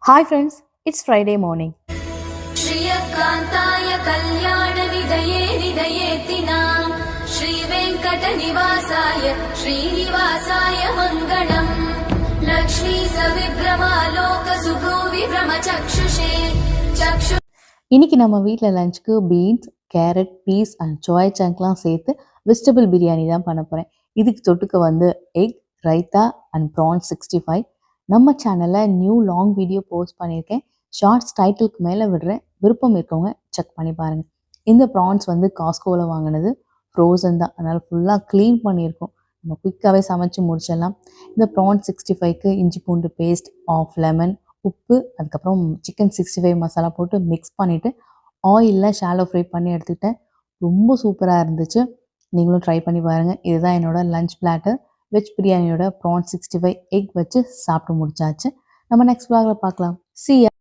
Hi friends, it's Friday morning. श्रियकान्ताय कल्याणनिधये निधयेतिनां श्रीवेङ्कटनिवासाय श्रीनिवासाय मङ्गलम् लक्ष्मी सविभ्रमालोकसुभ्रूविभ्रमचक्षुषे चक्षु இன்னைக்கு நம்ம வீட்டில் லஞ்சுக்கு beans, carrot, peas and soya சங்க்லாம் சேர்த்து வெஜிடபிள் பிரியாணி தான் பண்ண போகிறேன். இதுக்கு தொட்டுக்க வந்து எக், ரைத்தா அண்ட் ப்ரான் 65. நம்ம சேனலில் நியூ லாங் வீடியோ போஸ்ட் பண்ணியிருக்கேன். ஷார்ட்ஸ் டைட்டிலுக்கு மேலே விடுறேன். விருப்பம் இருக்கவங்க செக் பண்ணி பாருங்கள். இந்த ப்ரான்ஸ் வந்து காஸ்கோவில் வாங்கினது, ஃப்ரோசன் தான், அதனால் ஃபுல்லாக க்ளீன் பண்ணியிருக்கோம். நம்ம குயிக்காகவே சமைச்சு முடிச்சிடலாம். இந்த ப்ரான் 65க்கு இஞ்சி பூண்டு பேஸ்ட், ஆஃப் லெமன், உப்பு, அதுக்கப்புறம் சிக்கன் 65 மசாலா போட்டு மிக்ஸ் பண்ணிவிட்டு ஆயிலில் ஷாலோ ஃப்ரை பண்ணி எடுத்துக்கிட்டேன். ரொம்ப சூப்பராக இருந்துச்சு. நீங்களும் ட்ரை பண்ணி பாருங்கள். இதுதான் என்னோடய லஞ்ச் பிளாட்டர். வெஜ் பிரியாணியோட ப்ரான் 65 எக் வச்சு சாப்பிட்டு முடிச்சாச்சு. நம்ம நெக்ஸ்ட் vlogல பார்க்கலாம். See ya.